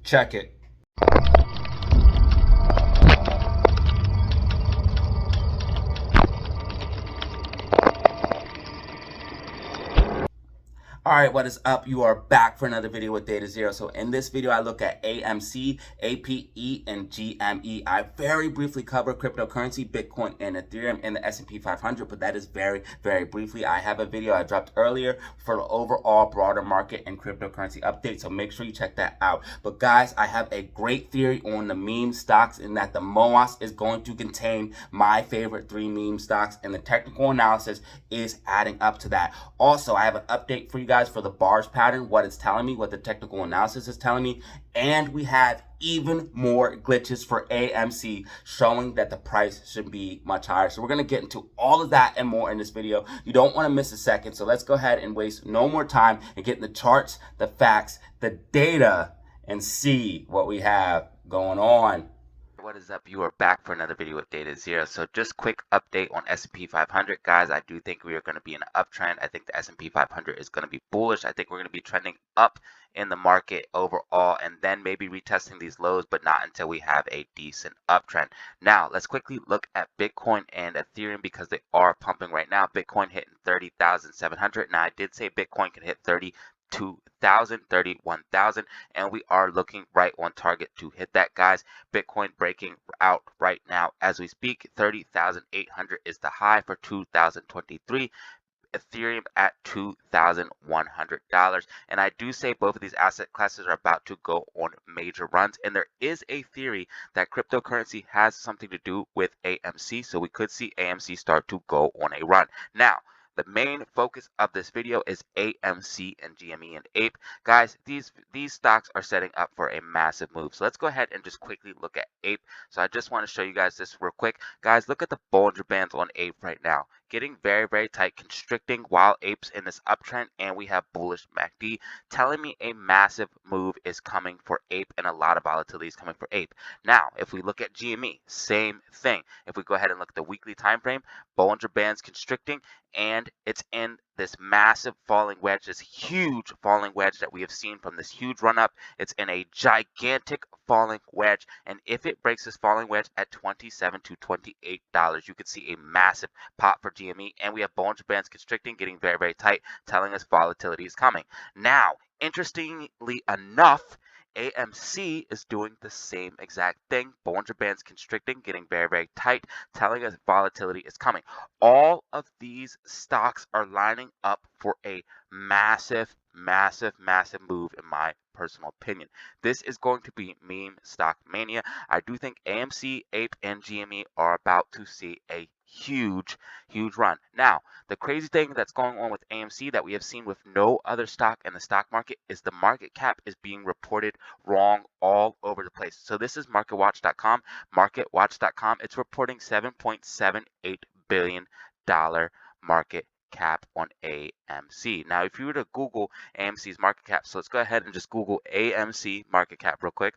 Check it. Alright, what is up? You are back for another video with Data Zero. So in this video, I look at AMC, APE, and GME. I very briefly cover cryptocurrency, Bitcoin, and Ethereum in the S&P 500, but that is very, very briefly. I have a video I dropped earlier for the overall broader market and cryptocurrency update, so make sure you check that out. But guys, I have a great theory on the meme stocks in that the MOAS is going to contain my favorite 3 meme stocks, and the technical analysis is adding up to that. Also, I have an update for you guys for the bars pattern, what it's telling me, what the technical analysis is telling me, and we have even more glitches for AMC showing that the price should be much higher. So we're going to get into all of that and more in this video. You don't want to miss a second. So let's go ahead and waste no more time and get in the charts, the facts, the data, and see what we have going on. What is up? You are back for another video with Data Zero. So just quick update on S&P 500, guys. I do think we are going to be in an uptrend. I think the S&P 500 is going to be bullish. I think we're going to be trending up in the market overall, and then maybe retesting these lows, but not until we have a decent uptrend. Now let's quickly look at Bitcoin and Ethereum because they are pumping right now. Bitcoin hitting 30,700. Now I did say Bitcoin can hit 32,000, 31,000, and we are looking right on target to hit that, guys. Bitcoin breaking out right now as we speak. 30,800 is the high for 2023. Ethereum at $2,100, and I do say both of these asset classes are about to go on major runs, and there is a theory that cryptocurrency has something to do with AMC, so we could see AMC start to go on a run. Now the main focus of this video is AMC and GME and APE. Guys, these stocks are setting up for a massive move. So let's go ahead and just quickly look at APE. So I just want to show you guys this real quick. Guys, look at the Bollinger Bands on APE right now. Getting very, very tight, constricting while APE's in this uptrend, and we have bullish MACD telling me a massive move is coming for APE and a lot of volatility is coming for APE. Now, if we look at GME, same thing. If we go ahead and look at the weekly time frame, Bollinger Bands constricting, and it's in this massive falling wedge, this huge falling wedge that we have seen from this huge run up. It's in a gigantic falling wedge, and if it breaks this falling wedge at $27 to $28, you could see a massive pop for GME, and we have Bollinger Bands constricting, getting very, very tight, telling us volatility is coming. Now, interestingly enough, AMC is doing the same exact thing. Bollinger Bands constricting, getting very, very tight, telling us volatility is coming. All of these stocks are lining up for a massive, massive, massive move in my personal opinion. This is going to be meme stock mania. I do think AMC, APE, and GME are about to see a huge run. Now, the crazy thing that's going on with AMC that we have seen with no other stock in the stock market is the market cap is being reported wrong all over the place. So this is marketwatch.com. Marketwatch.com, it's reporting $7.78 billion market cap on AMC. Now, if you were to Google AMC's market cap, so let's go ahead and just Google AMC market cap real quick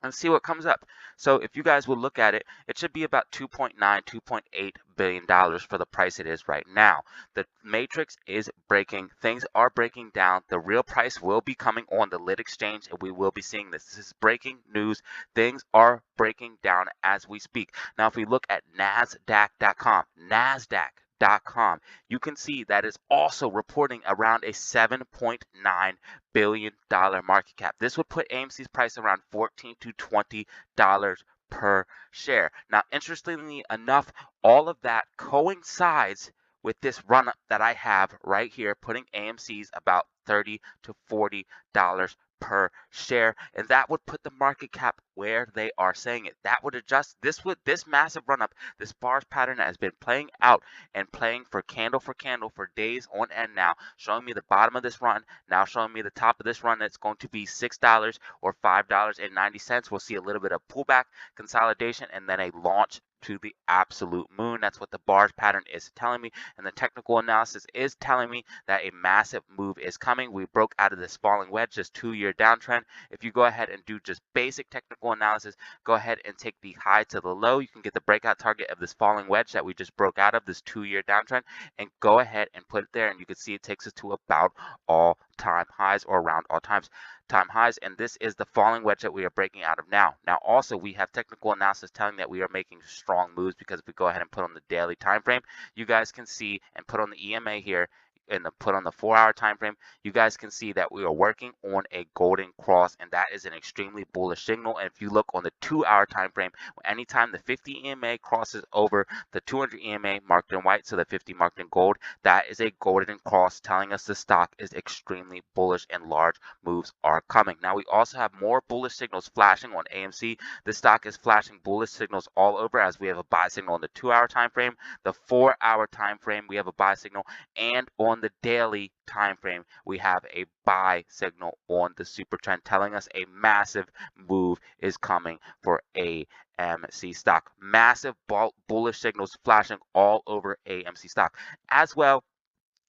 and see what comes up. So if you guys will look at it, it should be about $2.9, $2.8 billion for the price it is right now. The matrix is breaking. Things are breaking down. The real price will be coming on the lit exchange, and we will be seeing this. This is breaking news. Things are breaking down as we speak. Now, if we look at NASDAQ.com, you can see that is also reporting around a $7.9 billion market cap. This would put AMC's price around $14 to $20 per share. Now, interestingly enough, all of that coincides with this run up that I have right here, putting AMC's about $30 to $40 per share, and that would put the market cap where they are saying it. That would adjust this massive run up, this bars pattern that has been playing out and playing for candle for days on end now, showing me the bottom of this run, now showing me the top of this run. That's going to be $6 or $5.90. We'll see a little bit of pullback, consolidation, and then a launch to the absolute moon. That's what the bars pattern is telling me, and the technical analysis is telling me that a massive move is coming. We broke out of this falling wedge, this 2-year downtrend. If you go ahead and do just basic technical analysis, go ahead and take the high to the low, you can get the breakout target of this falling wedge that we just broke out of, this 2-year downtrend, and go ahead and put it there, and you can see it takes us to about all-time highs or around all times. all-time highs, and this is the falling wedge that we are breaking out of now. Now also we have technical analysis telling that we are making strong moves, because if we go ahead and put on the daily time frame, you guys can see, and put on the EMA here, and put on the 4-hour time frame, you guys can see that we are working on a golden cross, and that is an extremely bullish signal. And if you look on the 2-hour time frame, anytime the 50 EMA crosses over the 200 EMA marked in white, so the 50 marked in gold, that is a golden cross telling us the stock is extremely bullish and large moves are coming. Now we also have more bullish signals flashing on AMC. The stock is flashing bullish signals all over, as we have a buy signal on the 2-hour time frame, the 4-hour time frame we have a buy signal, and on the daily time frame we have a buy signal on the super trend telling us a massive move is coming for AMC stock. Massive bullish signals flashing all over AMC stock, as well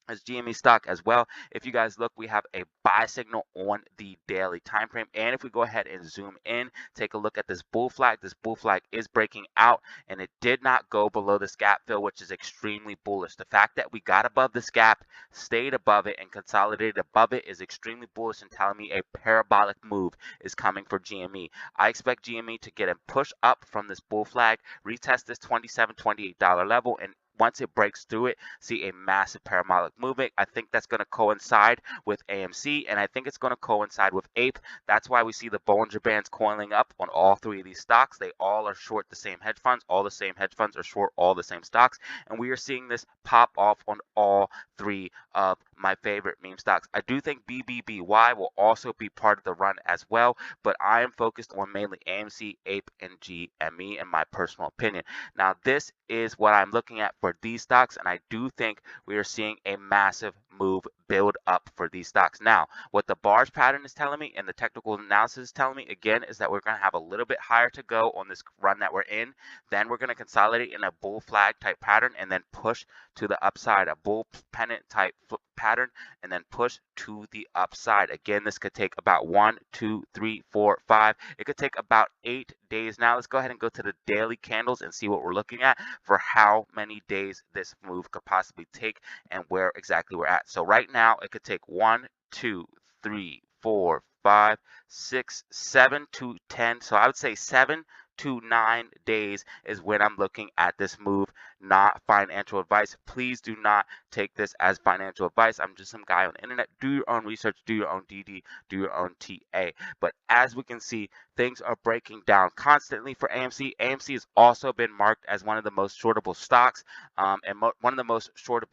as GME stock as well. If you guys look, we have a buy signal on the daily time frame. And if we go ahead and zoom in, take a look at this bull flag. This bull flag is breaking out, and it did not go below this gap fill, which is extremely bullish. The fact that we got above this gap, stayed above it, and consolidated above it is extremely bullish and telling me a parabolic move is coming for GME. I expect GME to get a push up from this bull flag, retest this $27, $28 level, and once it breaks through it, see a massive parabolic movement. I think that's going to coincide with AMC, and I think it's going to coincide with APE. That's why we see the Bollinger Bands coiling up on all three of these stocks. They all are short the same hedge funds. All the same hedge funds are short all the same stocks, and we are seeing this pop off on all three of my favorite meme stocks. I do think BBBY will also be part of the run as well, but I am focused on mainly AMC, APE, and GME in my personal opinion. Now, this is what I'm looking at for these stocks, and I do think we are seeing a massive move build up for these stocks. Now, what the bars pattern is telling me and the technical analysis is telling me again is that we're going to have a little bit higher to go on this run that we're in. Then we're going to consolidate in a bull flag type pattern and then push to the upside, a bull pennant type pattern, and then push to the upside. Again, this could take about 1, 2, 3, 4, 5. It could take about 8 days. Now let's go ahead and go to the daily candles and see what we're looking at for how many days this move could possibly take and where exactly we're at. So right now it could take 1, 2, 3, 4, 5, 6, 7 to 10. So I would say 7 to 9 days is when I'm looking at this move, not financial advice. Please do not take this as financial advice. I'm just some guy on the internet. Do your own research, do your own DD, do your own TA. But as we can see, things are breaking down constantly for AMC. AMC has also been marked as one of the most shortable stocks and one of the most short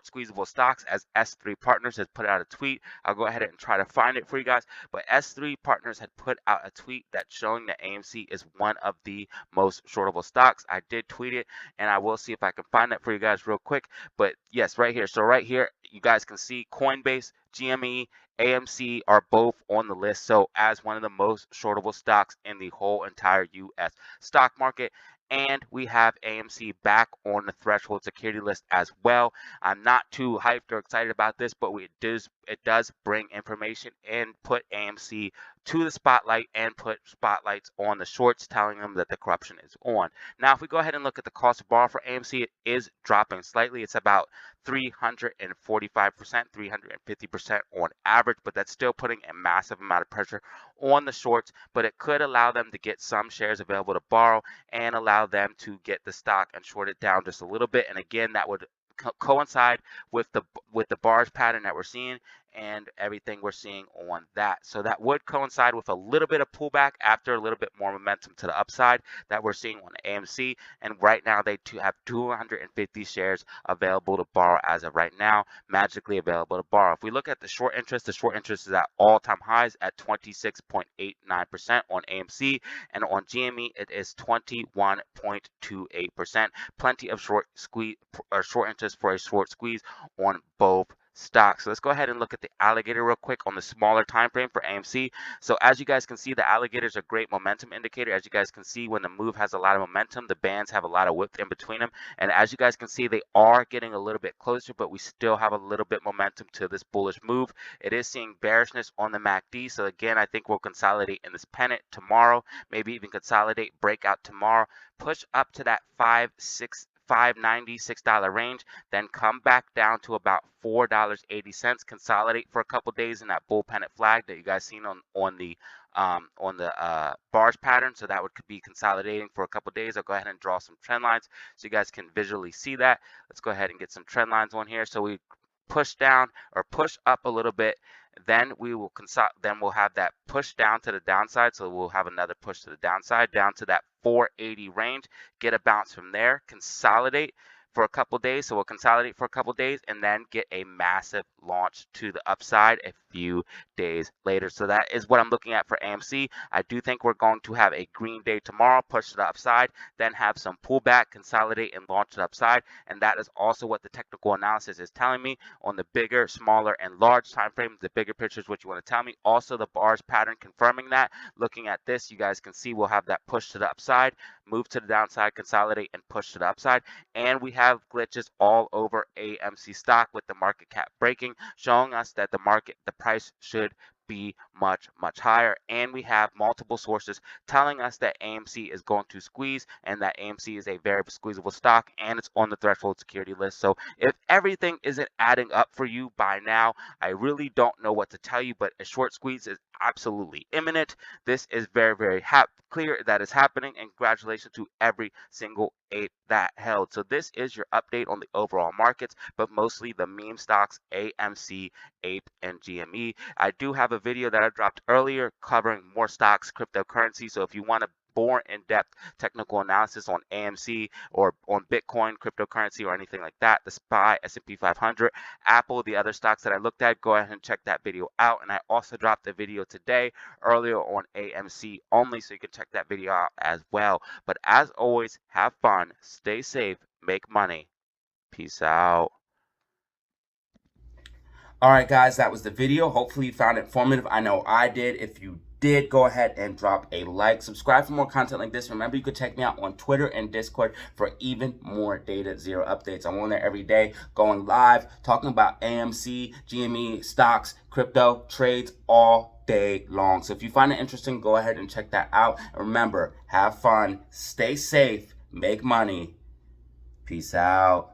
squeezable stocks, as S3 Partners has put out a tweet. I'll go ahead and try to find it for you guys. But S3 Partners had put out a tweet that's showing that AMC is one of the most shortable stocks. I did tweet it, and I will see if I can find that for you guys real quick. But yes, right here. So right here, you guys can see Coinbase, GME, AMC are both on the list, so as one of the most shortable stocks in the whole entire U.S. stock market. And we have AMC back on the threshold security list as well. I'm not too hyped or excited about this, but it does bring information and put AMC to the spotlight and put spotlights on the shorts, telling them that the corruption is on. Now, if we go ahead and look at the cost of borrow for AMC, it is dropping slightly. It's about 345%, 350% on average, but that's still putting a massive amount of pressure on the shorts, but it could allow them to get some shares available to borrow and allow them to get the stock and short it down just a little bit. And again, that would coincide with the bars pattern that we're seeing and everything we're seeing on that. So that would coincide with a little bit of pullback after a little bit more momentum to the upside that we're seeing on AMC. And right now they have 250 shares available to borrow as of right now, magically available to borrow. If we look at the short interest is at all-time highs at 26.89% on AMC, and on GME it is 21.28%. Plenty of short interest for a short squeeze on both stocks. So let's go ahead and look at the alligator real quick on the smaller time frame for AMC. So as you guys can see, the alligator is a great momentum indicator. As you guys can see, when the move has a lot of momentum, the bands have a lot of width in between them. And as you guys can see, they are getting a little bit closer, but we still have a little bit momentum to this bullish move. It is seeing bearishness on the MACD. So again, I think we'll consolidate in this pennant tomorrow, maybe even consolidate, breakout tomorrow, push up to that 5, 6, $5.90, $6 range, then come back down to about $4.80, consolidate for a couple days in that bull pennant flag that you guys seen on the bars pattern. So that would be consolidating for a couple days. I'll go ahead and draw some trend lines so you guys can visually see that. Let's go ahead and get some trend lines on here. So we push down or push up a little bit, then we'll have that push down to the downside. So we'll have another push to the downside down to that 480 range, get a bounce from there, consolidate for a couple days. So we'll consolidate for a couple days and then get a massive launch to the upside a few days later. So that is what I'm looking at for AMC. I do think we're going to have a green day tomorrow, push to the upside, then have some pullback, consolidate, and launch to the upside. And that is also what the technical analysis is telling me on the bigger, smaller, and large time frames. The bigger picture is what you want to tell me. Also, the bars pattern confirming that. Looking at this, you guys can see we'll have that push to the upside, move to the downside, consolidate, and push to the upside. And we have glitches all over AMC stock with the market cap breaking, showing us that the price should be much higher. And we have multiple sources telling us that AMC is going to squeeze and that AMC is a very squeezable stock and it's on the threshold security list. So if everything isn't adding up for you by now, I really don't know what to tell you, but a short squeeze is absolutely imminent. This is very clear that is happening, and congratulations to every single ape that held. So this is your update on the overall markets, but mostly the meme stocks, AMC, APE, and GME. I do have a video that I dropped earlier covering more stocks, cryptocurrency. So if you want to more in-depth technical analysis on AMC or on Bitcoin, cryptocurrency, or anything like that, the SPY, S&P 500, Apple, the other stocks that I looked at, go ahead and check that video out. And I also dropped a video today earlier on AMC only, so you can check that video out as well. But as always, have fun, stay safe, make money. Peace out. All right, guys, that was the video. Hopefully you found it informative. I know I did. If you did, go ahead and drop a like. Subscribe for more content like this. Remember, you could check me out on Twitter and Discord for even more Data Zero updates. I'm on there every day, going live, talking about AMC, GME, stocks, crypto, trades, all day long. So if you find it interesting, go ahead and check that out. And remember, have fun, stay safe, make money. Peace out.